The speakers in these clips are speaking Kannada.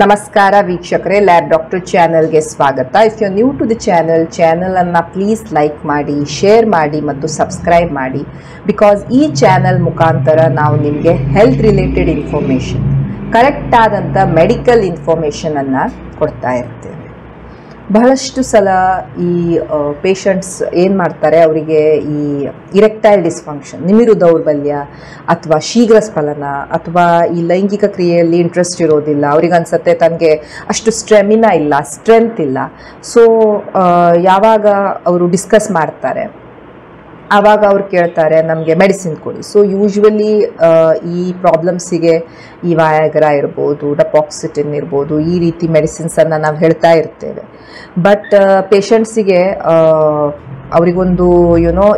ನಮಸ್ಕಾರ ವೀಕ್ಷಕರೇ, ಲ್ಯಾಬ್ ಡಾಕ್ಟರ್ ಚಾನೆಲ್ಗೆ ಸ್ವಾಗತ. If you new to the ಚಾನಲನ್ನು ಪ್ಲೀಸ್ ಲೈಕ್ ಮಾಡಿ, ಶೇರ್ ಮಾಡಿ ಮತ್ತು ಸಬ್ಸ್ಕ್ರೈಬ್ ಮಾಡಿ. ಬಿಕಾಸ್ ಈ ಚಾನಲ್ ಮುಖಾಂತರ ನಾವು ನಿಮಗೆ ಹೆಲ್ತ್ ರಿಲೇಟೆಡ್ ಇನ್ಫಾರ್ಮೇಷನ್, ಕರೆಕ್ಟ್ ಆದಂಥ ಮೆಡಿಕಲ್ ಇನ್ಫಾರ್ಮೇಷನನ್ನು ಕೊಡ್ತಾ ಇರ್ತೇವೆ. ಬಹಳಷ್ಟು ಸಲ ಈ ಪೇಷಂಟ್ಸ್ ಏನು ಮಾಡ್ತಾರೆ, ಅವರಿಗೆ ಈ ಇರೆಕ್ಟೈಲ್ ಡಿಸ್ಫಂಕ್ಷನ್, ನಿಮಿರು ದೌರ್ಬಲ್ಯ ಅಥವಾ ಶೀಘ್ರ ಸ್ಖಲನ ಅಥವಾ ಈ ಲೈಂಗಿಕ ಕ್ರಿಯೆಯಲ್ಲಿ ಇಂಟ್ರೆಸ್ಟ್ ಇರೋದಿಲ್ಲ. ಅವ್ರಿಗೆ ಅನ್ಸುತ್ತೆ ತನಗೆ ಅಷ್ಟು ಸ್ಟೆಮಿನಾ ಇಲ್ಲ, ಸ್ಟ್ರೆಂತ್ ಇಲ್ಲ. ಸೊ ಯಾವಾಗ ಅವರು ಡಿಸ್ಕಸ್ ಮಾಡ್ತಾರೆ ಆವಾಗ ಅವ್ರು ಕೇಳ್ತಾರೆ ನಮಗೆ ಮೆಡಿಸಿನ್ ಕೊಡಿ. ಸೊ ಯೂಶ್ವಲಿ ಈ ಪ್ರಾಬ್ಲಮ್ಸಿಗೆ ಈ ವಯಾಗ್ರಾ ಇರ್ಬೋದು, ಡಪಾಕ್ಸಿಟಿನ್ ಇರ್ಬೋದು, ಈ ರೀತಿ ಮೆಡಿಸಿನ್ಸನ್ನು ನಾವು ಹೇಳ್ತಾ ಇರ್ತೇವೆ. ಬಟ್ ಪೇಷಂಟ್ಸಿಗೆ ಅವರಿಗೊಂದು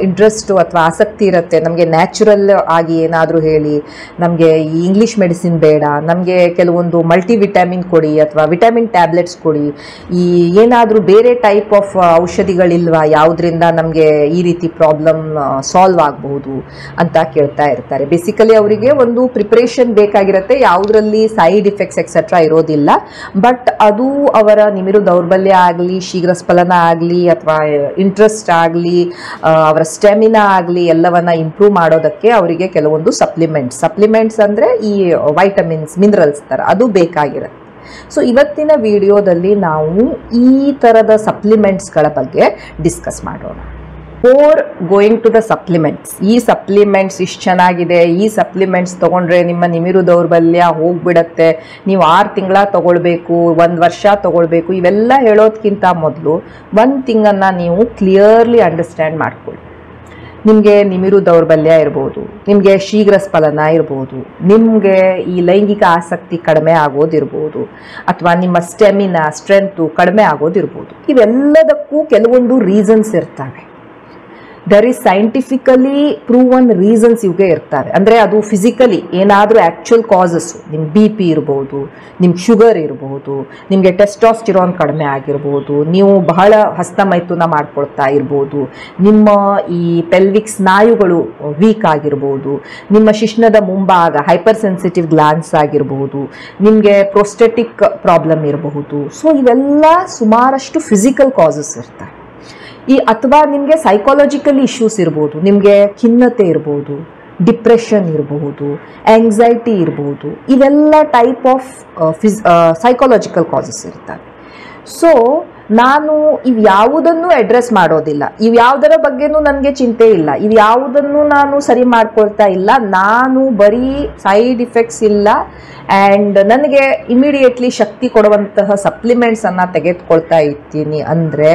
ಇಂಟ್ರೆಸ್ಟು ಅಥವಾ ಆಸಕ್ತಿ ಇರುತ್ತೆ, ನಮಗೆ ನ್ಯಾಚುರಲ್ ಆಗಿ ಏನಾದರೂ ಹೇಳಿ, ನಮಗೆ ಈ ಇಂಗ್ಲೀಷ್ ಮೆಡಿಸಿನ್ ಬೇಡ, ನಮಗೆ ಕೆಲವೊಂದು ಮಲ್ಟಿವಿಟಮಿನ್ ಕೊಡಿ ಅಥವಾ ವಿಟಮಿನ್ ಟ್ಯಾಬ್ಲೆಟ್ಸ್ ಕೊಡಿ, ಈ ಏನಾದರೂ ಬೇರೆ ಟೈಪ್ ಆಫ್ ಔಷಧಿಗಳಿಲ್ವಾ ಯಾವುದರಿಂದ ನಮಗೆ ಈ ರೀತಿ ಪ್ರಾಬ್ಲಮ್ ಸಾಲ್ವ್ ಆಗಬಹುದು ಅಂತ ಕೇಳ್ತಾ ಇರ್ತಾರೆ. ಬೇಸಿಕಲಿ ಅವರಿಗೆ ಒಂದು ಪ್ರಿಪ್ರೇಷನ್ ಬೇಕಾಗಿರುತ್ತೆ, ಯಾವುದರಲ್ಲಿ ಸೈಡ್ ಇಫೆಕ್ಟ್ಸ್ ಎಕ್ಸೆಟ್ರಾ ಇರೋದಿಲ್ಲ. ಬಟ್ ಅದು ಅವರ ನಿಮಿರು ದೌರ್ಬಲ್ಯ ಆಗಲಿ, ಶೀಘ್ರ ಸ್ಖಲನ ಆಗಲಿ ಅಥವಾ ಇಂಟ್ರೆಸ್ಟ್ ಆಗಲಿ, ಅವರ ಸ್ಟೆಮಿನಾ ಆಗಲಿ ಎಲ್ಲವನ್ನ ಇಂಪ್ರೂವ್ ಮಾಡೋದಕ್ಕೆ ಅವರಿಗೆ ಕೆಲವೊಂದು ಸಪ್ಲಿಮೆಂಟ್ಸ್ ಅಂದರೆ ಈ ವೈಟಮಿನ್ಸ್, ಮಿನರಲ್ಸ್ ಥರ ಅದು ಬೇಕಾಗಿರುತ್ತೆ. ಸೊ ಇವತ್ತಿನ ವಿಡಿಯೋದಲ್ಲಿ ನಾವು ಈ ಥರದ ಸಪ್ಲಿಮೆಂಟ್ಸ್ಗಳ ಬಗ್ಗೆ ಡಿಸ್ಕಸ್ ಮಾಡೋಣ. For going to the supplements. ಈ ಸಪ್ಲಿಮೆಂಟ್ಸ್ ಇಷ್ಟು ಚೆನ್ನಾಗಿದೆ, ಈ ಸಪ್ಲಿಮೆಂಟ್ಸ್ ತೊಗೊಂಡ್ರೆ ನಿಮ್ಮ ನಿಮಿರು ದೌರ್ಬಲ್ಯ ಹೋಗ್ಬಿಡತ್ತೆ, ನೀವು 6 ತಿಂಗಳ ತೊಗೊಳ್ಬೇಕು, 1 ವರ್ಷ ತೊಗೊಳ್ಬೇಕು, ಇವೆಲ್ಲ ಹೇಳೋದಕ್ಕಿಂತ ಮೊದಲು ಒಂದು ಥಿಂಗನ್ನು ನೀವು ಕ್ಲಿಯರ್ಲಿ ಅಂಡರ್ಸ್ಟ್ಯಾಂಡ್ ಮಾಡ್ಕೊಳ್ಳಿ. ನಿಮಗೆ ನಿಮಿರು ದೌರ್ಬಲ್ಯ ಇರ್ಬೋದು, ನಿಮಗೆ ಶೀಘ್ರ ಸ್ಖಲನ ಇರ್ಬೋದು, ನಿಮಗೆ ಈ ಲೈಂಗಿಕ ಆಸಕ್ತಿ ಕಡಿಮೆ ಆಗೋದಿರ್ಬೋದು, ಅಥವಾ ನಿಮ್ಮ ಸ್ಟೆಮಿನಾ, ಸ್ಟ್ರೆಂತು ಕಡಿಮೆ ಆಗೋದಿರ್ಬೋದು. ಇವೆಲ್ಲದಕ್ಕೂ ಕೆಲವೊಂದು ರೀಸನ್ಸ್ ಇರ್ತವೆ. There is scientifically proven reasons ಇವುಗೆ ಇರ್ತವೆ. ಅಂದರೆ ಅದು ಫಿಸಿಕಲಿ ಏನಾದರೂ ಆ್ಯಕ್ಚುಯಲ್ ಕಾಸಸ್ಸು, ನಿಮ್ಮ BP ಇರ್ಬೋದು, ನಿಮ್ಮ ಶುಗರ್ ಇರ್ಬೋದು, ನಿಮಗೆ ಟೆಸ್ಟಾಸ್ಟಿರಾನ್ ಕಡಿಮೆ ಆಗಿರ್ಬೋದು, ನೀವು ಬಹಳ ಹಸ್ತಮೈಥುನ ಮಾಡ್ಕೊಳ್ತಾ ಇರ್ಬೋದು, ನಿಮ್ಮ ಈ ಪೆಲ್ವಿಕ್ ಸ್ನಾಯುಗಳು ವೀಕ್ ಆಗಿರ್ಬೋದು, ನಿಮ್ಮ ಶಿಶ್ನದ ಮುಂಭಾಗ ಹೈಪರ್ ಸೆನ್ಸಿಟಿವ್ ಗ್ಲ್ಯಾಂಡ್ಸ್ ಆಗಿರ್ಬೋದು, ನಿಮಗೆ ಪ್ರೊಸ್ಟೆಟಿಕ್ ಪ್ರಾಬ್ಲಮ್ ಇರಬಹುದು. ಸೊ ಇವೆಲ್ಲ ಸುಮಾರಷ್ಟು ಫಿಸಿಕಲ್ ಕಾಸಸ್ ಇರ್ತವೆ. ಅಥವಾ ನಿಮಗೆ ಸೈಕಾಲಜಿಕಲ್ ಇಶ್ಯೂಸ್ ಇರ್ಬೋದು, ನಿಮಗೆ ಖಿನ್ನತೆ ಇರ್ಬೋದು, ಡಿಪ್ರೆಷನ್ ಇರಬಹುದು, ಆಂಗ್ಸೈಟಿ ಇರ್ಬೋದು, ಇವೆಲ್ಲ ಟೈಪ್ ಆಫ್ ಸೈಕಾಲಜಿಕಲ್ ಕಾಸಸ್ ಇರ್ತವೆ. ಸೊ ನಾನು ಇವ್ಯಾವುದನ್ನು ಅಡ್ರೆಸ್ ಮಾಡೋದಿಲ್ಲ, ಇವ್ಯಾವುದರ ಬಗ್ಗೆನೂ ನನಗೆ ಚಿಂತೆ ಇಲ್ಲ, ಇವ್ಯಾವುದನ್ನು ನಾನು ಸರಿ ಮಾಡ್ಕೊಳ್ತಾ ಇಲ್ಲ, ನಾನು ಬರೀ ಸೈಡ್ ಇಫೆಕ್ಟ್ಸ್ ಇಲ್ಲ ಆ್ಯಂಡ್ ನನಗೆ ಇಮಿಡಿಯೇಟ್ಲಿ ಶಕ್ತಿ ಕೊಡುವಂತಹ ಸಪ್ಲಿಮೆಂಟ್ಸನ್ನು ತೆಗೆದುಕೊಳ್ತಾ ಇರ್ತೀನಿ ಅಂದರೆ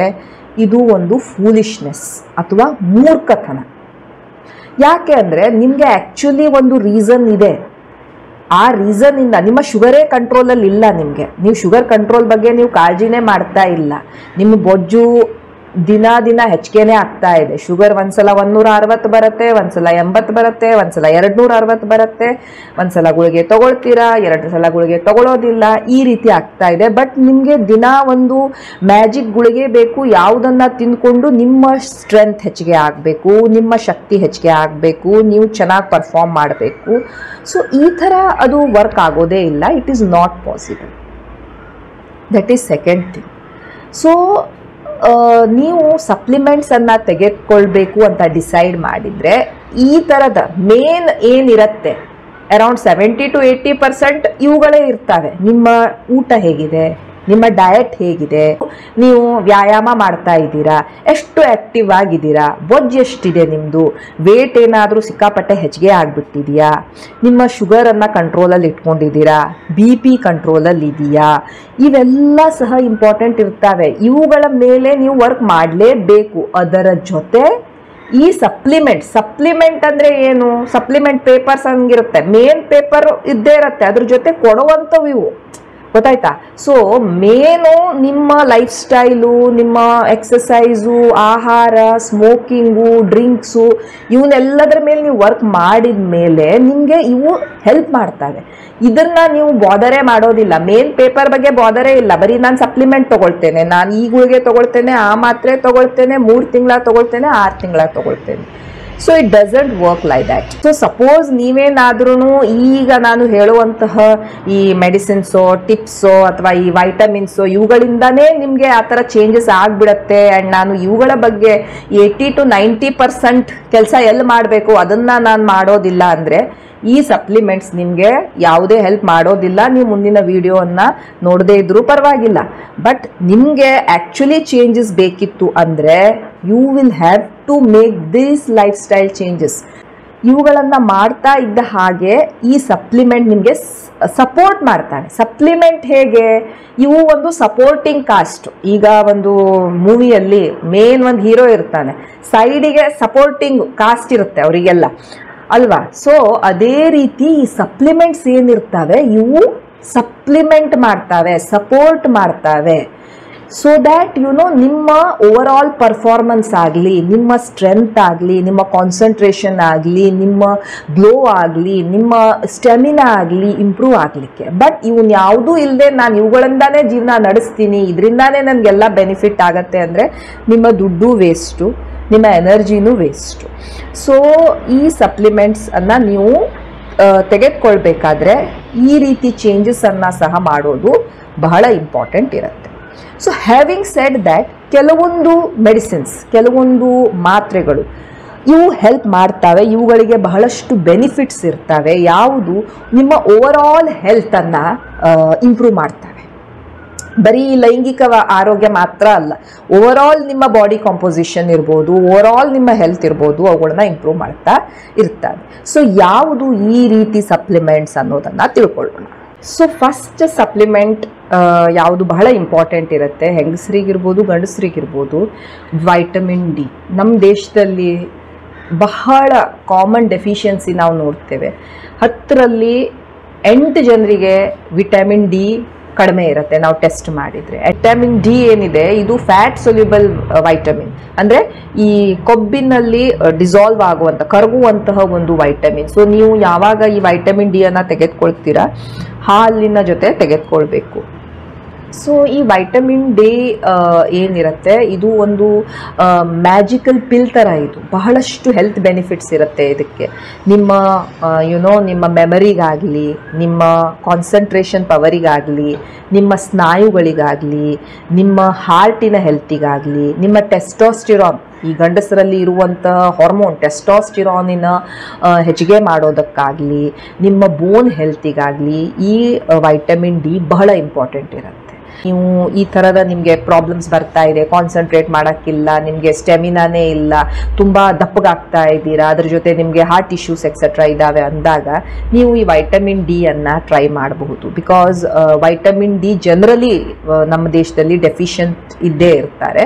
ಇದು ಒಂದು ಫೂಲಿಶ್ನೆಸ್ ಅಥವಾ ಮೂರ್ಖತನ. ಯಾಕೆ ಅಂದರೆ ನಿಮಗೆ ಆ್ಯಕ್ಚುಲಿ ಒಂದು ರೀಸನ್ ಇದೆ. ಆ ರೀಸನ್ನಿಂದ ನಿಮ್ಮ ಶುಗರೇ ಕಂಟ್ರೋಲಲ್ಲಿ ಇಲ್ಲ. ನೀವು ಶುಗರ್ ಕಂಟ್ರೋಲ್ ಬಗ್ಗೆ ನೀವು ಕಾಳಜಿನೇ ಮಾಡ್ತಾ ಇಲ್ಲ. ನಿಮ್ಮ ಬೊಜ್ಜು ದಿನ ಹೆಚ್ಚಿಗೆನೇ ಆಗ್ತಾ ಇದೆ. ಶುಗರ್ ಒಂದ್ಸಲ 160 ಬರುತ್ತೆ, ಒಂದ್ಸಲ 80 ಬರುತ್ತೆ, ಒಂದ್ಸಲ 260 ಬರುತ್ತೆ, ಒಂದ್ಸಲ ಗುಳಿಗೆ ತಗೊಳ್ತೀರಾ, 2 ಸಲ ಗುಳಿಗೆ ತಗೊಳ್ಳೋದಿಲ್ಲ, ಈ ರೀತಿ ಆಗ್ತಾ ಇದೆ. ಬಟ್ ನಿಮಗೆ ದಿನ ಒಂದು ಮ್ಯಾಜಿಕ್ ಗುಳಿಗೆ ಬೇಕು, ಯಾವುದನ್ನು ತಿಂದ್ಕೊಂಡು ನಿಮ್ಮ ಸ್ಟ್ರೆಂತ್ ಹೆಚ್ಚಿಗೆ ಆಗಬೇಕು, ನಿಮ್ಮ ಶಕ್ತಿ ಹೆಚ್ಚಿಗೆ ಆಗಬೇಕು, ನೀವು ಚೆನ್ನಾಗಿ ಪರ್ಫಾರ್ಮ್ ಮಾಡಬೇಕು. ಸೊ ಈ ಥರ ಅದು ವರ್ಕ್ ಆಗೋದೇ ಇಲ್ಲ. It is not possible. That is second thing. So ನೀವು ಸಪ್ಲಿಮೆಂಟ್ಸನ್ನು ತೆಗೆದುಕೊಳ್ಬೇಕು ಅಂತ ಡಿಸೈಡ್ ಮಾಡಿದರೆ ಈ ಥರದ ಮೇನ್ ಏನಿರುತ್ತೆ ಅರೌಂಡ್ 70 to 80% ಇವುಗಳೇ ಇರ್ತವೆ. ನಿಮ್ಮ ಊಟ ಹೇಗಿದೆ, ನಿಮ್ಮ ಡಯಟ್ ಹೇಗಿದೆ, ನೀವು ವ್ಯಾಯಾಮ ಮಾಡ್ತಾ ಇದ್ದೀರಾ, ಎಷ್ಟು ಆ್ಯಕ್ಟಿವ್ ಆಗಿದ್ದೀರಾ, ಬೊಜ್ಜು ಎಷ್ಟಿದೆ, ನಿಮ್ಮದು ವೇಟ್ ಏನಾದರೂ ಸಿಕ್ಕಾಪಟ್ಟೆ ಹೆಚ್ಚಿಗೆ ಆಗಿಬಿಟ್ಟಿದೆಯಾ, ನಿಮ್ಮ ಶುಗರನ್ನು ಕಂಟ್ರೋಲಲ್ಲಿ ಇಟ್ಕೊಂಡಿದ್ದೀರಾ, BP ಕಂಟ್ರೋಲಲ್ಲಿ ಇದೆಯಾ, ಇವೆಲ್ಲ ಸಹ ಇಂಪಾರ್ಟೆಂಟ್ ಇರ್ತವೆ. ಇವುಗಳ ಮೇಲೆ ನೀವು ವರ್ಕ್ ಮಾಡಲೇಬೇಕು. ಅದರ ಜೊತೆ ಈ ಸಪ್ಲಿಮೆಂಟ್ ಅಂದರೆ ಏನು, ಸಪ್ಲಿಮೆಂಟ್ ಪೇಪರ್ಸ್ ಹಂಗಿರುತ್ತೆ, ಮೇನ್ ಪೇಪರ್ ಇದ್ದೇ ಇರುತ್ತೆ, ಅದ್ರ ಜೊತೆ ಕೊಡುವಂಥವು ಇವು, ಗೊತ್ತಾಯ್ತಾ? ಸೊ ಮೇನು ನಿಮ್ಮ ಲೈಫ್ ಸ್ಟೈಲು, ನಿಮ್ಮ ಎಕ್ಸಸೈಸು, ಆಹಾರ, ಸ್ಮೋಕಿಂಗು, ಡ್ರಿಂಕ್ಸು, ಇವನ್ನೆಲ್ಲದರ ಮೇಲೆ ನೀವು ವರ್ಕ್ ಮಾಡಿದ ಮೇಲೆ ನಿಮಗೆ ಇವು ಹೆಲ್ಪ್ ಮಾಡ್ತವೆ. ಇದನ್ನು ನೀವು ಬಾದರೇ ಮಾಡೋದಿಲ್ಲ, ಮೇನ್ ಪೇಪರ್ ಬಗ್ಗೆ ಬಾದರೇ ಇಲ್ಲ. ಬರೀ ನಾನು ಸಪ್ಲಿಮೆಂಟ್ ತೊಗೊಳ್ತೇನೆ, ನಾನು ಈ ಗುಳಿಗೆ ತೊಗೊಳ್ತೇನೆ, ಆ ಮಾತ್ರೆ ತೊಗೊಳ್ತೇನೆ, 3 ತಿಂಗಳ ತೊಗೊಳ್ತೇನೆ, 6 ತಿಂಗಳ ತೊಗೊಳ್ತೇನೆ. So it doesn't work like that. So suppose ನೀವೇನಾದ್ರೂ ಈಗ ನಾನು ಹೇಳುವಂತಹ ಈ ಮೆಡಿಸಿನ್ಸೋ ಟಿಪ್ಸೋ ಅಥವಾ ಈ ವೈಟಮಿನ್ಸೋ ಇವುಗಳಿಂದಾನೇ ನಿಮಗೆ ಆ ಥರ ಚೇಂಜಸ್ ಆಗಿಬಿಡತ್ತೆ ಆ್ಯಂಡ್ ನಾನು ಇವುಗಳ ಬಗ್ಗೆ 80 to 90% ಕೆಲಸ ಎಲ್ಲಿ ಮಾಡಬೇಕು ಅದನ್ನು ನಾನು ಮಾಡೋದಿಲ್ಲ ಅಂದರೆ ಈ ಸಪ್ಲಿಮೆಂಟ್ಸ್ ನಿಮಗೆ ಯಾವುದೇ ಹೆಲ್ಪ್ ಮಾಡೋದಿಲ್ಲ. ನೀವು ಮುಂದಿನ ವಿಡಿಯೋವನ್ನು ನೋಡದೇ ಇದ್ರೂ ಪರವಾಗಿಲ್ಲ. ಬಟ್ ನಿಮಗೆ ಆ್ಯಕ್ಚುಲಿ ಚೇಂಜಸ್ ಬೇಕಿತ್ತು ಅಂದರೆ you will have to make this lifestyle changes. ಇವುಗಳನ್ನು ಮಾಡ್ತಾ ಇದ್ದ ಹಾಗೆ ಈ ಸಪ್ಲಿಮೆಂಟ್ ನಿಮಗೆ ಸಪೋರ್ಟ್ ಮಾಡ್ತಾನೆ. ಸಪ್ಲಿಮೆಂಟ್ ಹೇಗೆ? ಇವು ಒಂದು ಸಪೋರ್ಟಿಂಗ್ ಕಾಸ್ಟ್. ಈಗ ಒಂದು ಮೂವಿಯಲ್ಲಿ ಮೇನ್ ಒಂದು ಹೀರೋ ಇರ್ತಾನೆ, ಸೈಡಿಗೆ ಸಪೋರ್ಟಿಂಗ್ ಕಾಸ್ಟ್ ಇರುತ್ತೆ ಅವರಿಗೆಲ್ಲ ಅಲ್ವಾ. ಸೊ ಅದೇ ರೀತಿ ಈ ಸಪ್ಲಿಮೆಂಟ್ಸ್ ಏನಿರ್ತವೆ ಇವು ಸಪ್ಲಿಮೆಂಟ್ ಮಾಡ್ತವೆ, ಸಪೋರ್ಟ್ ಮಾಡ್ತವೆ. ಸೊ ದ್ಯಾಟ್ ನಿಮ್ಮ ಓವರ್ ಆಲ್ ಪರ್ಫಾರ್ಮೆನ್ಸ್ ಆಗಲಿ, ನಿಮ್ಮ ಸ್ಟ್ರೆಂತ್ ಆಗಲಿ, ನಿಮ್ಮ ಕಾನ್ಸಂಟ್ರೇಷನ್ ಆಗಲಿ, ನಿಮ್ಮ ಗ್ಲೋ ಆಗಲಿ, ನಿಮ್ಮ ಸ್ಟೆಮಿನಾ ಆಗಲಿ ಇಂಪ್ರೂವ್ ಆಗಲಿಕ್ಕೆ. ಬಟ್ ಇವನ್ ಯಾವುದೂ ಇಲ್ಲದೆ ನಾನು ಇವುಗಳಿಂದಾನೇ ಜೀವನ ನಡೆಸ್ತೀನಿ, ಇದರಿಂದಾನೇ ನನಗೆಲ್ಲ ಬೆನಿಫಿಟ್ ಆಗತ್ತೆ ಅಂದರೆ ನಿಮ್ಮ ದುಡ್ಡು ವೇಸ್ಟು, ನಿಮ್ಮ ಎನರ್ಜಿನೂ ವೇಸ್ಟು. ಸೊ ಈ ಸಪ್ಲಿಮೆಂಟ್ಸನ್ನು ನೀವು ತೆಗೆದುಕೊಳ್ಬೇಕಾದ್ರೆ ಈ ರೀತಿ ಚೇಂಜಸನ್ನು ಸಹ ಮಾಡೋದು ಬಹಳ ಇಂಪಾರ್ಟೆಂಟ್ ಇರುತ್ತೆ. ಸೊ ಹ್ಯಾವಿಂಗ್ ಸೆಡ್ ದ್ಯಾಟ್ ಕೆಲವೊಂದು ಮೆಡಿಸಿನ್ಸ್, ಕೆಲವೊಂದು ಮಾತ್ರೆಗಳು ಇವು ಹೆಲ್ಪ್ ಮಾಡ್ತವೆ, ಇವುಗಳಿಗೆ ಬಹಳಷ್ಟು ಬೆನಿಫಿಟ್ಸ್ ಇರ್ತವೆ. ಯಾವುದು ನಿಮ್ಮ ಓವರ್ ಆಲ್ ಹೆಲ್ತನ್ನು ಇಂಪ್ರೂವ್ ಮಾಡ್ತವೆ. ಬರೀ ಲೈಂಗಿಕ ಆರೋಗ್ಯ ಮಾತ್ರ ಅಲ್ಲ, ಓವರ್ ಆಲ್ ನಿಮ್ಮ ಬಾಡಿ ಕಾಂಪೋಸಿಷನ್ ಇರ್ಬೋದು, ಓವರ್ ಆಲ್ ನಿಮ್ಮ ಹೆಲ್ತ್ ಇರ್ಬೋದು, ಅವುಗಳನ್ನ ಇಂಪ್ರೂವ್ ಮಾಡ್ತಾ ಇರ್ತವೆ. ಸೊ ಯಾವುದು ಈ ರೀತಿ ಸಪ್ಲಿಮೆಂಟ್ಸ್ ಅನ್ನೋದನ್ನು ತಿಳ್ಕೊಳ್ಳೋಣ. ಸೊ ಫಸ್ಟ್ ಸಪ್ಲಿಮೆಂಟ್ ಯಾವುದು ಬಹಳ ಇಂಪಾರ್ಟೆಂಟ್ ಇರುತ್ತೆ, ಹೆಂಗಸರಿಗಿರ್ಬೋದು ಗಂಡಸರಿಗಿರ್ಬೋದು, ವೈಟಮಿನ್ ಡಿ. ನಮ್ಮ ದೇಶದಲ್ಲಿ ಬಹಳ ಕಾಮನ್ ಡೆಫಿಷಿಯನ್ಸಿ ನಾವು ನೋಡ್ತೇವೆ. 10ರಲ್ಲಿ 8 ಜನರಿಗೆ ವಿಟಮಿನ್ ಡಿ ಕಡಿಮೆ ಇರುತ್ತೆ ನಾವು ಟೆಸ್ಟ್ ಮಾಡಿದರೆ. ವಿಟಮಿನ್ ಡಿ ಏನಿದೆ ಇದು ಫ್ಯಾಟ್ ಸೊಲ್ಯೂಬಲ್ ವೈಟಮಿನ್, ಅಂದರೆ ಈ ಕೊಬ್ಬಿನಲ್ಲಿ ಡಿಸಾಲ್ವ್ ಆಗುವಂಥ, ಕರಗುವಂತಹ ಒಂದು ವೈಟಮಿನ್. ಸೊ ನೀವು ಯಾವಾಗ ಈ ವೈಟಮಿನ್ ಡಿ ಅನ್ನು ತೆಗೆದುಕೊಳ್ತೀರಾ ಹಾಲಿನ ಜೊತೆ ತೆಗೆದುಕೊಳ್ಬೇಕು. ಸೊ ಈ ವೈಟಮಿನ್ ಡಿ ಏನಿರುತ್ತೆ ಇದು ಒಂದು ಮ್ಯಾಜಿಕಲ್ ಪಿಲ್ ಥರ. ಇದು ಬಹಳಷ್ಟು ಹೆಲ್ತ್ ಬೆನಿಫಿಟ್ಸ್ ಇರುತ್ತೆ ಇದಕ್ಕೆ. ನಿಮ್ಮ ನಿಮ್ಮ ಮೆಮರಿಗಾಗಲಿ, ನಿಮ್ಮ ಕಾನ್ಸಂಟ್ರೇಷನ್ ಪವರಿಗಾಗಲಿ, ನಿಮ್ಮ ಸ್ನಾಯುಗಳಿಗಾಗಲಿ, ನಿಮ್ಮ ಹಾರ್ಟಿನ ಹೆಲ್ತಿಗಾಗಲಿ, ನಿಮ್ಮ ಟೆಸ್ಟೋಸ್ಟಿರಾನ್, ಈ ಗಂಡಸರಲ್ಲಿ ಇರುವಂಥ ಹಾರ್ಮೋನ್ ಟೆಸ್ಟೋಸ್ಟಿರಾನಿನ ಹೆಚ್ಚಿಗೆ ಮಾಡೋದಕ್ಕಾಗಲಿ, ನಿಮ್ಮ ಬೋನ್ ಹೆಲ್ತಿಗಾಗಲಿ ಈ ವೈಟಮಿನ್ ಡಿ ಬಹಳ ಇಂಪಾರ್ಟೆಂಟ್ ಇರುತ್ತೆ. ನೀವು ಈ ಥರದ ನಿಮಗೆ ಪ್ರಾಬ್ಲಮ್ಸ್ ಬರ್ತಾ ಇದೆ, ಕಾನ್ಸಂಟ್ರೇಟ್ ಮಾಡೋಕ್ಕಿಲ್ಲ, ನಿಮಗೆ ಸ್ಟೆಮಿನಾನೇ ಇಲ್ಲ, ತುಂಬ ದಪ್ಪಗಾಗ್ತಾ ಇದ್ದೀರಾ, ಅದ್ರ ಜೊತೆ ನಿಮಗೆ ಹಾರ್ಟ್ ಇಶ್ಯೂಸ್ ಎಕ್ಸೆಟ್ರಾ ಇದ್ದಾವೆ ಅಂದಾಗ ನೀವು ಈ ವೈಟಮಿನ್ ಡಿ ಅನ್ನು ಟ್ರೈ ಮಾಡಬಹುದು. ಬಿಕಾಸ್ ವೈಟಮಿನ್ ಡಿ ಜನರಲಿ ನಮ್ಮ ದೇಶದಲ್ಲಿ ಡೆಫಿಷಿಯಂಟ್ ಇದ್ದೇ ಇರ್ತಾರೆ.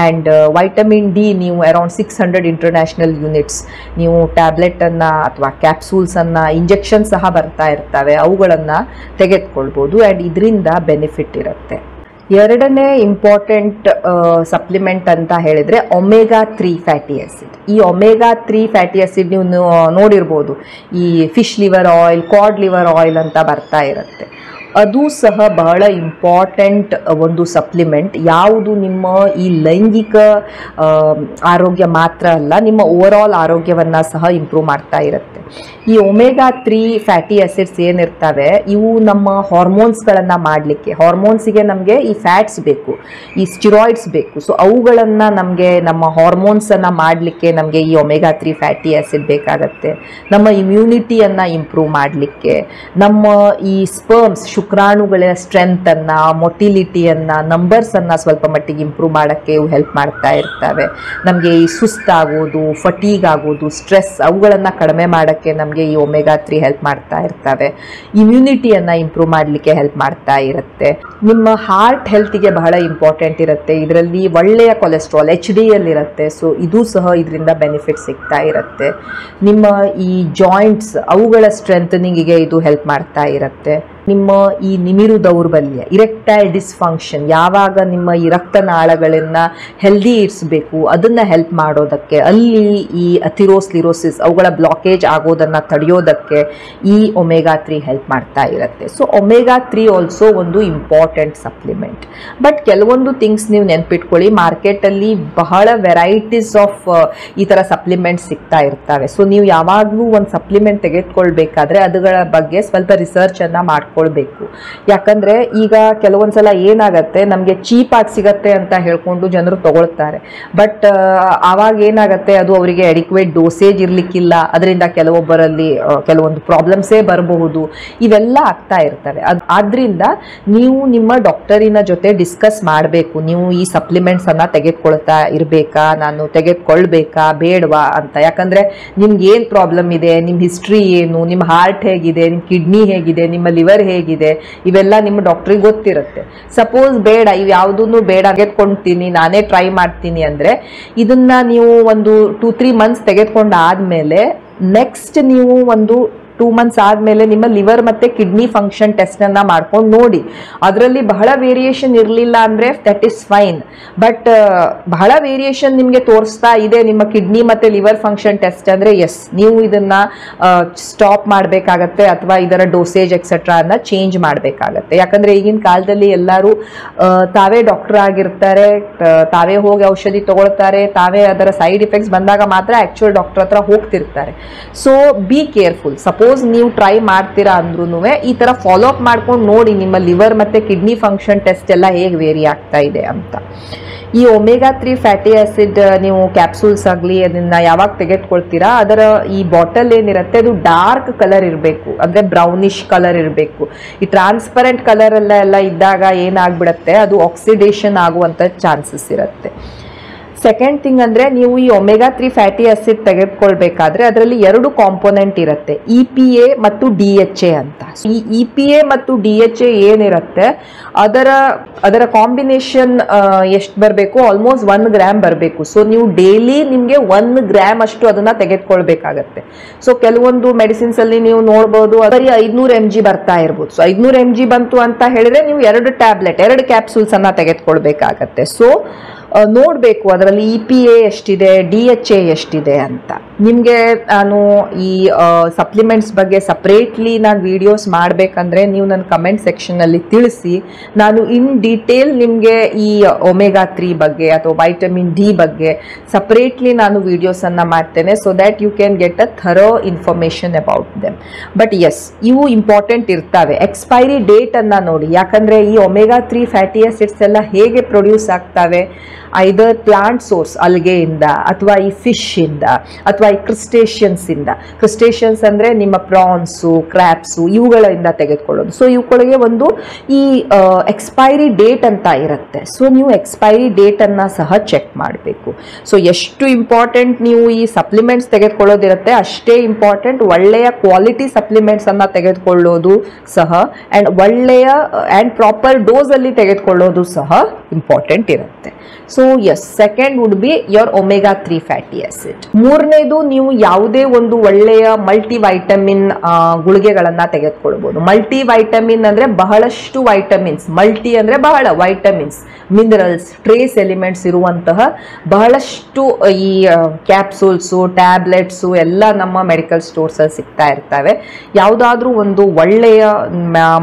ಆ್ಯಂಡ್ ವೈಟಮಿನ್ ಡಿ ನೀವು ಅರೌಂಡ್ 600 ಇಂಟರ್ನ್ಯಾಷನಲ್ ಯೂನಿಟ್ಸ್ ನೀವು ಟ್ಯಾಬ್ಲೆಟನ್ನು ಅಥವಾ ಕ್ಯಾಪ್ಸೂಲ್ಸನ್ನು, ಇಂಜೆಕ್ಷನ್ ಸಹ ಬರ್ತಾ ಇರ್ತವೆ, ಅವುಗಳನ್ನು ತೆಗೆದುಕೊಳ್ಬೋದು. ಆ್ಯಂಡ್ ಇದರಿಂದ ಬೆನಿಫಿಟ್ ಇರುತ್ತೆ. ಎರಡನೇ ಇಂಪಾರ್ಟೆಂಟ್ ಸಪ್ಲಿಮೆಂಟ್ ಅಂತ ಹೇಳಿದರೆ ಒಮೆಗಾ 3 ಫ್ಯಾಟಿ ಆ್ಯಸಿಡ್. ಈ ಒಮೆಗಾ 3 ಫ್ಯಾಟಿ ಆ್ಯಸಿಡ್ ನೀವು ನೋಡಿರ್ಬೋದು, ಈ ಫಿಶ್ ಲಿವರ್ ಆಯಿಲ್, ಕಾಡ್ ಲಿವರ್ ಆಯಿಲ್ ಅಂತ ಬರ್ತಾ ಇರುತ್ತೆ. ಅದು ಸಹ ಬಹಳ ಇಂಪಾರ್ಟೆಂಟ್ ಒಂದು ಸಪ್ಲಿಮೆಂಟ್. ಯಾವುದು ನಿಮ್ಮ ಈ ಲೈಂಗಿಕ ಆರೋಗ್ಯ ಮಾತ್ರ ಅಲ್ಲ, ನಿಮ್ಮ ಓವರ್ ಆಲ್ ಆರೋಗ್ಯವನ್ನು ಸಹ ಇಂಪ್ರೂವ್ ಮಾಡ್ತಾ ಇರುತ್ತೆ. ಈ ಒಮೆಗಾ 3 ಫ್ಯಾಟಿ ಆ್ಯಸಿಡ್ಸ್ ಏನಿರ್ತವೆ ಇವು ನಮ್ಮ ಹಾರ್ಮೋನ್ಸ್ಗಳನ್ನು ಮಾಡಲಿಕ್ಕೆ, ಹಾರ್ಮೋನ್ಸಿಗೆ ನಮಗೆ ಈ ಫ್ಯಾಟ್ಸ್ ಬೇಕು, ಈ ಸ್ಟಿರಾಯ್ಡ್ಸ್ ಬೇಕು. ಸೊ ಅವುಗಳನ್ನು ನಮಗೆ ನಮ್ಮ ಹಾರ್ಮೋನ್ಸನ್ನು ಮಾಡಲಿಕ್ಕೆ ನಮಗೆ ಈ ಒಮೆಗಾ 3 ಫ್ಯಾಟಿ ಆ್ಯಸಿಡ್ ಬೇಕಾಗತ್ತೆ. ನಮ್ಮ ಇಮ್ಯುನಿಟಿಯನ್ನು ಇಂಪ್ರೂವ್ ಮಾಡಲಿಕ್ಕೆ, ನಮ್ಮ ಈ ಸ್ಪರ್ಮ್ಸ್ ಶುಕ್ರಾಣುಗಳ ಸ್ಟ್ರೆಂತನ್ನು, ಮೊಟಿಲಿಟಿಯನ್ನು, ನಂಬರ್ಸನ್ನು ಸ್ವಲ್ಪ ಮಟ್ಟಿಗೆ ಇಂಪ್ರೂವ್ ಮಾಡೋಕ್ಕೆ ಇವು ಹೆಲ್ಪ್ ಮಾಡ್ತಾ ಇರ್ತವೆ. ನಮಗೆ ಈ ಸುಸ್ತಾಗೋದು, ಫಟೀಗ್ ಆಗೋದು, ಸ್ಟ್ರೆಸ್ ಅವುಗಳನ್ನು ಕಡಿಮೆ ಮಾಡೋಕ್ಕೆ ನಮಗೆ ಈ ಒಮೆಗಾ 3 ಹೆಲ್ಪ್ ಮಾಡ್ತಾ ಇರ್ತವೆ. ಇಮ್ಯುನಿಟಿಯನ್ನು ಇಂಪ್ರೂವ್ ಮಾಡಲಿಕ್ಕೆ ಹೆಲ್ಪ್ ಮಾಡ್ತಾ ಇರುತ್ತೆ. ನಿಮ್ಮ ಹಾರ್ಟ್ ಹೆಲ್ತಿಗೆ ಬಹಳ ಇಂಪಾರ್ಟೆಂಟ್ ಇರುತ್ತೆ. ಇದರಲ್ಲಿ ಒಳ್ಳೆಯ ಕೊಲೆಸ್ಟ್ರಾಲ್ HDL ಇರುತ್ತೆ. ಸೊ ಇದು ಸಹ ಇದರಿಂದ ಬೆನಿಫಿಟ್ ಸಿಗ್ತಾ ಇರುತ್ತೆ. ನಿಮ್ಮ ಈ ಜಾಯಿಂಟ್ಸ್ ಅವುಗಳ ಸ್ಟ್ರೆಂಥನಿಂಗಿಗೆ ಇದು ಹೆಲ್ಪ್ ಮಾಡ್ತಾ ಇರುತ್ತೆ. ನಿಮ್ಮ ಈ ನಿಮಿರು ದೌರ್ಬಲ್ಯ, ಇರೆಕ್ಟೈಲ್ ಡಿಸ್ಫಂಕ್ಷನ್, ಯಾವಾಗ ನಿಮ್ಮ ಈ ರಕ್ತನಾಳಗಳನ್ನು ಹೆಲ್ದಿ ಇರಿಸಬೇಕು ಅದನ್ನು ಹೆಲ್ಪ್ ಮಾಡೋದಕ್ಕೆ, ಅಲ್ಲಿ ಈ ಅಥಿರೋಸ್ಲಿರೋಸಿಸ್ ಅವುಗಳ ಬ್ಲಾಕೇಜ್ ಆಗೋದನ್ನು ತಡೆಯೋದಕ್ಕೆ ಈ ಒಮೆಗಾ 3 ಹೆಲ್ಪ್ ಮಾಡ್ತಾ ಇರುತ್ತೆ. ಸೊ ಒಮೆಗಾ 3 ಆಲ್ಸೋ ಒಂದು ಇಂಪಾರ್ಟೆಂಟ್ ಸಪ್ಲಿಮೆಂಟ್. ಬಟ್ ಕೆಲವೊಂದು ಥಿಂಗ್ಸ್ ನೀವು ನೆನ್ಪಿಟ್ಕೊಳ್ಳಿ, ಮಾರ್ಕೆಟಲ್ಲಿ ಬಹಳ ವೆರೈಟೀಸ್ ಆಫ್ ಈ ಥರ ಸಪ್ಲಿಮೆಂಟ್ಸ್ ಸಿಗ್ತಾ ಇರ್ತವೆ. ಸೊ ನೀವು ಯಾವಾಗಲೂ ಒಂದು ಸಪ್ಲಿಮೆಂಟ್ ತೆಗೆದುಕೊಳ್ಬೇಕಾದ್ರೆ ಅದುಗಳ ಬಗ್ಗೆ ಸ್ವಲ್ಪ ರಿಸರ್ಚನ್ನು ಮಾಡ್ಕೊಳ್ಬೇಕು. ಯಾಕಂದರೆ ಈಗ ಕೆಲವೊಂದ್ಸಲ ಏನಾಗುತ್ತೆ, ನಮಗೆ ಚೀಪಾಗಿ ಸಿಗತ್ತೆ ಅಂತ ಹೇಳ್ಕೊಂಡು ಜನರು ತಗೊಳ್ತಾರೆ. ಬಟ್ ಆವಾಗ ಏನಾಗುತ್ತೆ, ಅದು ಅವರಿಗೆ ಅಡಿಕ್ವೇಟ್ ಡೋಸೇಜ್ ಇರಲಿಕ್ಕಿಲ್ಲ, ಅದರಿಂದ ಕೆಲವೊಬ್ಬರಲ್ಲಿ ಕೆಲವೊಂದು ಪ್ರಾಬ್ಲಮ್ಸೇ ಬರಬಹುದು, ಇವೆಲ್ಲ ಆಗ್ತಾ ಇರ್ತವೆ. ಆದ್ರಿಂದ ನೀವು ನಿಮ್ಮ ಡಾಕ್ಟರಿನ ಜೊತೆ ಡಿಸ್ಕಸ್ ಮಾಡಬೇಕು, ನೀವು ಈ ಸಪ್ಲಿಮೆಂಟ್ಸನ್ನು ತೆಗೆದುಕೊಳ್ತಾ ಇರಬೇಕಾ, ನಾನು ತೆಗೆದುಕೊಳ್ಬೇಕಾ ಬೇಡವಾ ಅಂತ. ಯಾಕಂದರೆ ನಿಮ್ಗೆ ಏನು ಪ್ರಾಬ್ಲಮ್ ಇದೆ, ನಿಮ್ಮ ಹಿಸ್ಟ್ರಿ ಏನು, ನಿಮ್ಮ ಹಾರ್ಟ್ ಹೇಗಿದೆ, ನಿಮ್ಮ ಕಿಡ್ನಿ ಹೇಗಿದೆ, ನಿಮ್ಮ ಲಿವರ್ ಹೇಗಿದೆ, ಇವೆಲ್ಲ ನಿಮ್ಮ ಡಾಕ್ಟ್ರಿಗೆ ಗೊತ್ತಿರುತ್ತೆ. ಸಪೋಸ್ ಬೇಡ, ಇವು ಯಾವುದೂ ಬೇಡ, ತೆಗೆದುಕೊಳ್ತೀನಿ, ನಾನೇ ಟ್ರೈ ಮಾಡ್ತೀನಿ ಅಂದರೆ ಇದನ್ನು ನೀವು ಒಂದು 2-3 ಮಂತ್ಸ್ ತೆಗೆದುಕೊಂಡಾದಮೇಲೆ ನೆಕ್ಸ್ಟ್ ನೀವು ಒಂದು 2 ಮಂತ್ಸ್ ಆದಮೇಲೆ ನಿಮ್ಮ ಲಿವರ್ ಮತ್ತು ಕಿಡ್ನಿ ಫಂಕ್ಷನ್ ಟೆಸ್ಟನ್ನು ಮಾಡ್ಕೊಂಡು ನೋಡಿ. ಅದರಲ್ಲಿ ಬಹಳ ವೇರಿಯೇಷನ್ ಇರಲಿಲ್ಲ ಅಂದರೆ ದಟ್ ಈಸ್ ಫೈನ್. ಬಟ್ ಬಹಳ ವೇರಿಯೇಷನ್ ನಿಮಗೆ ತೋರಿಸ್ತಾ ಇದೆ ನಿಮ್ಮ ಕಿಡ್ನಿ ಮತ್ತು ಲಿವರ್ ಫಂಕ್ಷನ್ ಟೆಸ್ಟ್ ಅಂದರೆ ಎಸ್, ನೀವು ಇದನ್ನು ಸ್ಟಾಪ್ ಮಾಡಬೇಕಾಗತ್ತೆ ಅಥವಾ ಇದರ ಡೋಸೇಜ್ ಎಕ್ಸೆಟ್ರಾನ ಚೇಂಜ್ ಮಾಡಬೇಕಾಗತ್ತೆ. ಯಾಕಂದರೆ ಈಗಿನ ಕಾಲದಲ್ಲಿ ಎಲ್ಲರೂ ತಾವೇ ಡಾಕ್ಟರ್ ಆಗಿರ್ತಾರೆ, ತಾವೇ ಹೋಗಿ ಔಷಧಿ ತಗೊಳ್ತಾರೆ, ತಾವೇ ಅದರ ಸೈಡ್ ಇಫೆಕ್ಟ್ಸ್ ಬಂದಾಗ ಮಾತ್ರ ಆ್ಯಕ್ಚುಯಲ್ ಡಾಕ್ಟರ್ ಹತ್ರ ಹೋಗ್ತಿರ್ತಾರೆ. So be careful. ಸಪೋಸ್ ನೀವು ಟ್ರೈ ಮಾಡ್ತೀರಾ ಅಂದ್ರೂ ಈ ಥರ ಫಾಲೋ ಅಪ್ ಮಾಡ್ಕೊಂಡು ನೋಡಿ ನಿಮ್ಮ ಲಿವರ್ ಮತ್ತು ಕಿಡ್ನಿ ಫಂಕ್ಷನ್ ಟೆಸ್ಟ್ ಎಲ್ಲ ಹೇಗೆ ವೇರಿ ಆಗ್ತಾ ಇದೆ ಅಂತ. ಈ ಒಮೆಗಾ 3 ಫ್ಯಾಟಿ ಆ್ಯಸಿಡ್ ನೀವು ಕ್ಯಾಪ್ಸೂಲ್ಸ್ ಆಗಲಿ ಅದನ್ನು ಯಾವಾಗ ತೆಗೆದುಕೊಳ್ತೀರಾ, ಅದರ ಈ ಬಾಟಲ್ ಏನಿರುತ್ತೆ ಅದು ಡಾರ್ಕ್ ಕಲರ್ ಇರಬೇಕು, ಅಂದರೆ ಬ್ರೌನಿಶ್ ಕಲರ್ ಇರಬೇಕು. ಈ ಟ್ರಾನ್ಸ್ಪರೆಂಟ್ ಕಲರೆಲ್ಲ ಇದ್ದಾಗ ಏನಾಗ್ಬಿಡುತ್ತೆ, ಅದು ಆಕ್ಸಿಡೇಷನ್ ಆಗುವಂಥ ಚಾನ್ಸಸ್ ಇರುತ್ತೆ. ಸೆಕೆಂಡ್ ಥಿಂಗ್ ಅಂದರೆ ನೀವು ಈ ಒಮೆಗಾ 3 ಫ್ಯಾಟಿ ಆ್ಯಸಿಡ್ ತೆಗೆದುಕೊಳ್ಬೇಕಾದ್ರೆ ಅದರಲ್ಲಿ 2 ಕಾಂಪೋನೆಂಟ್ ಇರುತ್ತೆ, EPA ಮತ್ತು DHA ಅಂತ. ಈ EPA ಮತ್ತು DHA ಏನಿರುತ್ತೆ ಅದರ ಕಾಂಬಿನೇಷನ್ ಎಷ್ಟು ಬರಬೇಕು, ಆಲ್ಮೋಸ್ಟ್ 1 ಗ್ರಾಮ್ ಬರಬೇಕು. ಸೊ ನೀವು ಡೈಲಿ ನಿಮಗೆ 1 ಗ್ರಾಮ್ ಅಷ್ಟು ಅದನ್ನು ತೆಗೆದುಕೊಳ್ಬೇಕಾಗತ್ತೆ. ಸೊ ಕೆಲವೊಂದು ಮೆಡಿಸಿನ್ಸಲ್ಲಿ ನೀವು ನೋಡ್ಬೋದು ಬರೀ 500 mg ಬರ್ತಾ ಇರ್ಬೋದು. ಸೊ 500 mg ಬಂತು ಅಂತ ಹೇಳಿದ್ರೆ ನೀವು 2 ಟ್ಯಾಬ್ಲೆಟ್ 2 ಕ್ಯಾಪ್ಸೂಲ್ಸನ್ನು ತೆಗೆದುಕೊಳ್ಬೇಕಾಗತ್ತೆ. ಸೊ ನೋಡಬೇಕು ಅದರಲ್ಲಿ EPA ಎಷ್ಟಿದೆ, DHA ಎಷ್ಟಿದೆ ಅಂತ. ನಿಮಗೆ ನಾನು ಈ ಸಪ್ಲಿಮೆಂಟ್ಸ್ ಬಗ್ಗೆ ಸಪ್ರೇಟ್ಲಿ ನಾನು ವಿಡಿಯೋಸ್ ಮಾಡಬೇಕಂದ್ರೆ ನೀವು ನನ್ನ ಕಮೆಂಟ್ ಸೆಕ್ಷನಲ್ಲಿ ತಿಳಿಸಿ, ನಾನು ಇನ್ ಡೀಟೇಲ್ ನಿಮಗೆ ಈ ಒಮೆಗಾ 3 ಬಗ್ಗೆ ಅಥವಾ ವೈಟಮಿನ್ D ಬಗ್ಗೆ ಸಪ್ರೇಟ್ಲಿ ನಾನು ವಿಡಿಯೋಸನ್ನು ಮಾಡ್ತೇನೆ. So that you can get a thorough information about them. But yes, ಇವು ಇಂಪಾರ್ಟೆಂಟ್ ಇರ್ತವೆ. ಎಕ್ಸ್ಪೈರಿ ಡೇಟನ್ನು ನೋಡಿ, ಯಾಕಂದರೆ ಈ ಒಮೆಗಾ 3 ಫ್ಯಾಟಿ ಆ್ಯಸಿಡ್ಸ್ ಎಲ್ಲ ಹೇಗೆ ಪ್ರೊಡ್ಯೂಸ್ ಆಗ್ತವೆ, ಐದರ್ ಪ್ಲಾಂಟ್ ಸೋರ್ಸ್ ಅಲ್ಗೆಯಿಂದ ಅಥವಾ ಈ ಫಿಶ್ಶಿಂದ ಅಥವಾ ಈ ಕ್ರಿಸ್ಟೇಷಿಯನ್ಸಿಂದ. ಕ್ರಿಸ್ಟೇಷಿಯನ್ಸ್ ಅಂದರೆ ನಿಮ್ಮ ಪ್ರಾನ್ಸು, ಕ್ರ್ಯಾಪ್ಸು, ಇವುಗಳಿಂದ ತೆಗೆದುಕೊಳ್ಳೋದು. ಸೊ ಇವುಗಳಿಗೆ ಒಂದು ಈ ಎಕ್ಸ್ಪೈರಿ ಡೇಟ್ ಅಂತ ಇರುತ್ತೆ. ಸೊ ನೀವು ಎಕ್ಸ್ಪೈರಿ ಡೇಟನ್ನು ಸಹ ಚೆಕ್ ಮಾಡಬೇಕು. ಸೊ ಎಷ್ಟು ಇಂಪಾರ್ಟೆಂಟ್ ನೀವು ಈ ಸಪ್ಲಿಮೆಂಟ್ಸ್ ತೆಗೆದುಕೊಳ್ಳೋದಿರುತ್ತೆ ಅಷ್ಟೇ ಇಂಪಾರ್ಟೆಂಟ್ ಒಳ್ಳೆಯ ಕ್ವಾಲಿಟಿ ಸಪ್ಲಿಮೆಂಟ್ಸನ್ನು ತೆಗೆದುಕೊಳ್ಳೋದು ಸಹ, ಆ್ಯಂಡ್ ಒಳ್ಳೆಯ ಆ್ಯಂಡ್ ಪ್ರಾಪರ್ ಡೋಸಲ್ಲಿ ತೆಗೆದುಕೊಳ್ಳೋದು ಸಹ ಇಂಪಾರ್ಟೆಂಟ್ ಇರುತ್ತೆ. So yes, second would be your omega 3 fatty acid. ಮೂರನೇದು, ನೀವು ಯಾವುದೇ ಒಂದು ಒಳ್ಳೆಯ ಮಲ್ಟಿ ವೈಟಮಿನ್ ಗುಳಿಗೆಗಳನ್ನು ತೆಗೆದುಕೊಳ್ಬೋದು. ಮಲ್ಟಿ ವೈಟಮಿನ್ ಅಂದರೆ ಬಹಳಷ್ಟು ವೈಟಮಿನ್ಸ್, ಮಲ್ಟಿ ಅಂದರೆ ಬಹಳ, ವೈಟಮಿನ್ಸ್, ಮಿನರಲ್ಸ್, ಟ್ರೇಸ್ ಎಲಿಮೆಂಟ್ಸ್ ಇರುವಂತಹ ಬಹಳಷ್ಟು ಈ ಕ್ಯಾಪ್ಸೂಲ್ಸು, ಟ್ಯಾಬ್ಲೆಟ್ಸು ಎಲ್ಲ ನಮ್ಮ ಮೆಡಿಕಲ್ ಸ್ಟೋರ್ಸಲ್ಲಿ ಸಿಗ್ತಾ ಇರ್ತವೆ. ಯಾವುದಾದ್ರೂ ಒಂದು ಒಳ್ಳೆಯ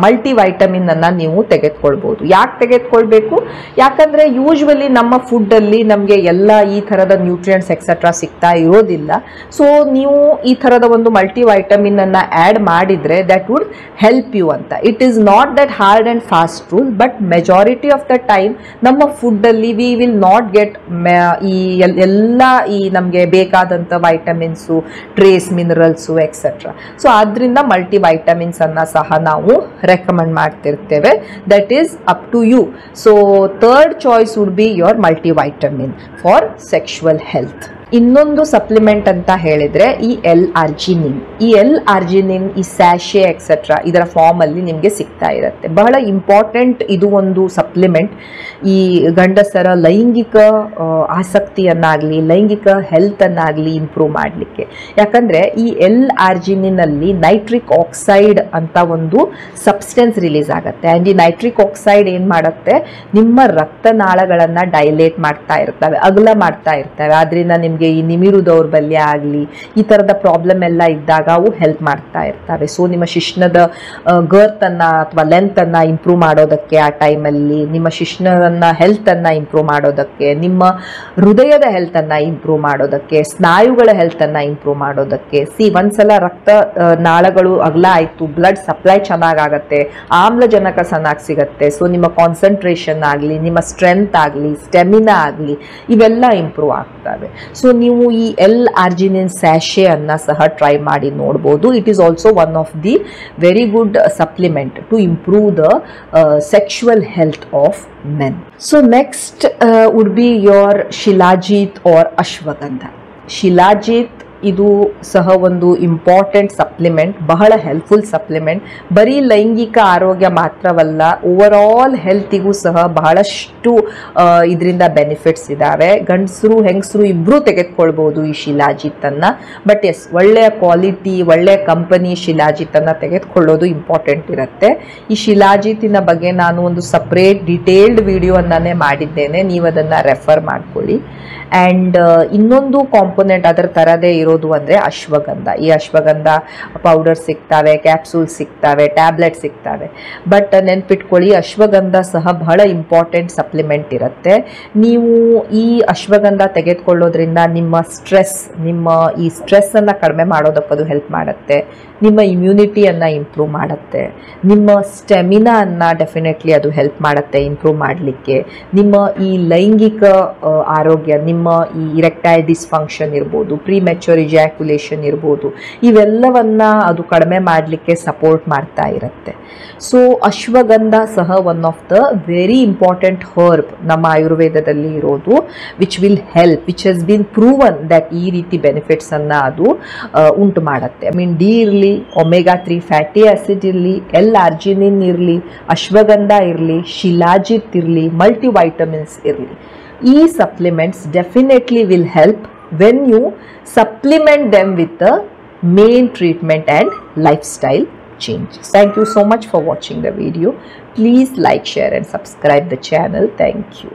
ಮಲ್ಟಿ ವೈಟಮಿನ್ ಅನ್ನು ನೀವು ತೆಗೆದುಕೊಳ್ಬೋದು. ಯಾಕೆ ತೆಗೆದುಕೊಳ್ಬೇಕು? ಯಾಕಂದರೆ ಯೂಶ್ವಲಿ ನಮ್ಮ ಫುಡ್ಡಲ್ಲಿ ನಮಗೆ ಎಲ್ಲ ಈ ಥರದ ನ್ಯೂಟ್ರಿಯೆಂಟ್ಸ್ ಎಕ್ಸೆಟ್ರಾ ಸಿಗ್ತಾ ಇರೋದಿಲ್ಲ. ಸೊ ನೀವು ಈ ಥರದ ಒಂದು ಮಲ್ಟಿ ವೈಟಮಿನ್ ಅನ್ನು ಆ್ಯಡ್ ಮಾಡಿದರೆ ದಟ್ ವುಡ್ ಹೆಲ್ಪ್ ಯು ಅಂತ. It is not that hard and fast rule, but majority of the time ನಮ್ಮ ಫುಡ್ಡಲ್ಲಿ ವಿ ವಿಲ್ ನಾಟ್ ಗೆಟ್ ಈ ಎಲ್ಲ ಈ ನಮಗೆ ಬೇಕಾದಂಥ vitamins, trace minerals etcetera. So ಆದ್ದರಿಂದ ಮಲ್ಟಿ ವೈಟಮಿನ್ಸನ್ನು ಸಹ ನಾವು ರೆಕಮೆಂಡ್ ಮಾಡ್ತಿರ್ತೇವೆ. That is up to you. So third choice would be your multivitamin for sexual health. ಇನ್ನೊಂದು ಸಪ್ಲಿಮೆಂಟ್ ಅಂತ ಹೇಳಿದ್ರೆ ಈ L-arginine. ಈ L-arginine, ಈ ಸ್ಯಾಶೆ ಎಕ್ಸೆಟ್ರಾ ಇದರ ಫಾರ್ಮ್ ಅಲ್ಲಿ ನಿಮಗೆ ಸಿಗ್ತಾ ಇರುತ್ತೆ. ಬಹಳ ಇಂಪಾರ್ಟೆಂಟ್ ಇದು ಒಂದು ಸಪ್ಲಿಮೆಂಟ್ ಈ ಗಂಡಸರ ಲೈಂಗಿಕ ಆಸಕ್ತಿಯನ್ನಾಗ್ಲಿ ಲೈಂಗಿಕ ಹೆಲ್ತ್ ಅನ್ನಾಗ್ಲಿ ಇಂಪ್ರೂವ್ ಮಾಡಲಿಕ್ಕೆ. ಯಾಕಂದ್ರೆ ಈ L-arginine ಅಲ್ಲಿ ನೈಟ್ರಿಕ್ ಆಕ್ಸೈಡ್ ಅಂತ ಒಂದು ಸಬ್ಸ್ಟೆನ್ಸ್ ರಿಲೀಸ್ ಆಗುತ್ತೆ. ಅಂಡ್ ಈ ನೈಟ್ರಿಕ್ ಆಕ್ಸೈಡ್ ಏನ್ ಮಾಡುತ್ತೆ, ನಿಮ್ಮ ರಕ್ತನಾಳಗಳನ್ನ ಡೈಲೇಟ್ ಮಾಡ್ತಾ ಇರ್ತವೆ, ಅಗಲ ಮಾಡ್ತಾ ಇರ್ತವೆ. ಆದ್ರಿಂದ ನಿಮ್ಗೆ ಈ ನಿಮಿರು ದೌರ್ಬಲ್ಯ ಆಗಲಿ ಈ ಥರದ ಪ್ರಾಬ್ಲಮ್ ಎಲ್ಲ ಇದ್ದಾಗ ಅವು ಹೆಲ್ಪ್ ಮಾಡ್ತಾ ಇರ್ತವೆ. ಸೊ ನಿಮ್ಮ ಶಿಶ್ನದ ಗರ್ತ್ ಅಥವಾ ಲೆಂತ್ ಅನ್ನ ಇಂಪ್ರೂವ್ ಮಾಡೋದಕ್ಕೆ, ಆ ಟೈಮಲ್ಲಿ ನಿಮ್ಮ ಶಿಶ್ನನ್ನ ಹೆಲ್ತ್ ಅನ್ನ ಇಂಪ್ರೂವ್ ಮಾಡೋದಕ್ಕೆ, ನಿಮ್ಮ ಹೃದಯದ ಹೆಲ್ತ್ ಅನ್ನ ಇಂಪ್ರೂವ್ ಮಾಡೋದಕ್ಕೆ, ಸ್ನಾಯುಗಳ ಹೆಲ್ತ್ ಅನ್ನ ಇಂಪ್ರೂವ್ ಮಾಡೋದಕ್ಕೆ. ಒಂದ್ಸಲ ರಕ್ತ ನಾಳಗಳು ಅಗಲ ಆಯ್ತು, ಬ್ಲಡ್ ಸಪ್ಲೈ ಚೆನ್ನಾಗಾಗತ್ತೆ, ಆಮ್ಲಜನಕ ಚೆನ್ನಾಗಿ ಸಿಗತ್ತೆ. ಸೊ ನಿಮ್ಮ ಕಾನ್ಸಂಟ್ರೇಷನ್ ಆಗಲಿ, ನಿಮ್ಮ ಸ್ಟ್ರೆಂತ್ ಆಗಲಿ, ಸ್ಟೆಮಿನಾ ಆಗಲಿ ಇವೆಲ್ಲ ಇಂಪ್ರೂವ್ ಆಗ್ತವೆ. ಸೊ ನೀವು ಈ L-arginine ಸ್ಯಾಶೆ ಅನ್ನ ಸಹ ಟ್ರೈ ಮಾಡಿ ನೋಡಬಹುದು. It is also one of the very good supplement to improve the sexual health of men. So next would be your shilajit or ashwagandha. Shilajit ಇದು ಸಹ ಒಂದು ಇಂಪಾರ್ಟೆಂಟ್ ಸಪ್ಲಿಮೆಂಟ್, ಬಹಳ ಹೆಲ್ಪ್ಫುಲ್ ಸಪ್ಲಿಮೆಂಟ್. ಬರೀ ಲೈಂಗಿಕ ಆರೋಗ್ಯ ಮಾತ್ರವಲ್ಲ, ಓವರ್ ಆಲ್ ಹೆಲ್ತಿಗೂ ಸಹ ಬಹಳಷ್ಟು ಇದರಿಂದ ಬೆನಿಫಿಟ್ಸ್ ಇದ್ದಾವೆ. ಗಂಡಸರು ಹೆಂಗಸರು ಇಬ್ಬರೂ ತೆಗೆದುಕೊಳ್ಬೋದು ಈ ಶಿಲಾಜಿತ್ತನ್ನು. ಬಟ್ ಎಸ್, ಒಳ್ಳೆಯ ಕ್ವಾಲಿಟಿ ಒಳ್ಳೆಯ ಕಂಪನಿ ಶಿಲಾಜಿತ್ತನ್ನು ತೆಗೆದುಕೊಳ್ಳೋದು ಇಂಪಾರ್ಟೆಂಟ್ ಇರುತ್ತೆ. ಈ ಶಿಲಾಜಿತ್ತಿನ ಬಗ್ಗೆ ನಾನು ಒಂದು ಸಪ್ರೇಟ್ ಡಿಟೇಲ್ಡ್ ವಿಡಿಯೋವನ್ನೇ ಮಾಡಿದ್ದೇನೆ, ನೀವು ಅದನ್ನು ರೆಫರ್ ಮಾಡ್ಕೊಳ್ಳಿ. ಆ್ಯಂಡ್ ಇನ್ನೊಂದು ಕಾಂಪೊನೆಂಟ್ ಅದರ ಥರದೇ ಇರೋದು ಅಂದರೆ ಅಶ್ವಗಂಧ. ಈ ಅಶ್ವಗಂಧ ಪೌಡರ್ ಸಿಗ್ತವೆ, ಕ್ಯಾಪ್ಸೂಲ್ ಸಿಗ್ತವೆ, ಟ್ಯಾಬ್ಲೆಟ್ ಸಿಗ್ತವೆ. ಬಟ್ ನೆನ್ಪಿಟ್ಕೊಳ್ಳಿ, ಅಶ್ವಗಂಧ ಸಹ ಬಹಳ ಇಂಪಾರ್ಟೆಂಟ್ ಸಪ್ಲಿಮೆಂಟ್ ಇರುತ್ತೆ. ನೀವು ಈ ಅಶ್ವಗಂಧ ತೆಗೆದುಕೊಳ್ಳೋದ್ರಿಂದ ನಿಮ್ಮ ಈ ಸ್ಟ್ರೆಸ್ಸನ್ನು ಕಡಿಮೆ ಮಾಡೋದಕ್ಕದು ಹೆಲ್ಪ್ ಮಾಡುತ್ತೆ. ನಿಮ್ಮ ಇಮ್ಯುನಿಟಿಯನ್ನು ಇಂಪ್ರೂವ್ ಮಾಡುತ್ತೆ. ನಿಮ್ಮ ಸ್ಟೆಮಿನಾನ್ನು ಡೆಫಿನೆಟ್ಲಿ ಅದು ಹೆಲ್ಪ್ ಮಾಡುತ್ತೆ ಇಂಪ್ರೂವ್ ಮಾಡಲಿಕ್ಕೆ. ನಿಮ್ಮ ಈ ಲೈಂಗಿಕ ಆರೋಗ್ಯ, ನಿಮ್ಮ ಈ ಇರೆಕ್ಟೈಲ್ ಡಿಸ್ಫಂಕ್ಷನ್ ಇರ್ಬೋದು, ಪ್ರಿಮೆಚ್ಯೂರ್ ಇಜಾಕ್ಯುಲೇಷನ್ ಇರ್ಬೋದು, ಇವೆಲ್ಲವನ್ನ ಅದು ಕಡಿಮೆ ಮಾಡಲಿಕ್ಕೆ ಸಪೋರ್ಟ್ ಮಾಡ್ತಾ ಇರುತ್ತೆ. ಸೊ ಅಶ್ವಗಂಧ ಸಹ one of the very important herb ನಮ್ಮ ಆಯುರ್ವೇದದಲ್ಲಿ ಇರೋದು, which has been proven that ಈ ರೀತಿ ಬೆನಿಫಿಟ್ಸ್ ಅನ್ನ ಅದು ಉಂಟು ಮಾಡುತ್ತೆ. ಐ ಮೀನ್ ಡಿ ಇರಲಿ, ಒಮೆಗಾ 3 ಫ್ಯಾಟಿ ಆಸಿಡ್ ಇರಲಿ, L-arginine ಇರಲಿ, ಅಶ್ವಗಂಧ ಇರಲಿ, ಶಿಲಾಜಿತ್ ಇರಲಿ, ಮಲ್ಟಿ ವೈಟಮಿನ್ಸ್ ಇರಲಿ, ಈ supplements definitely will help when you supplement them with the main treatment and lifestyle changes. Thank you so much for watching the video. Please like, share and subscribe the channel. Thank you.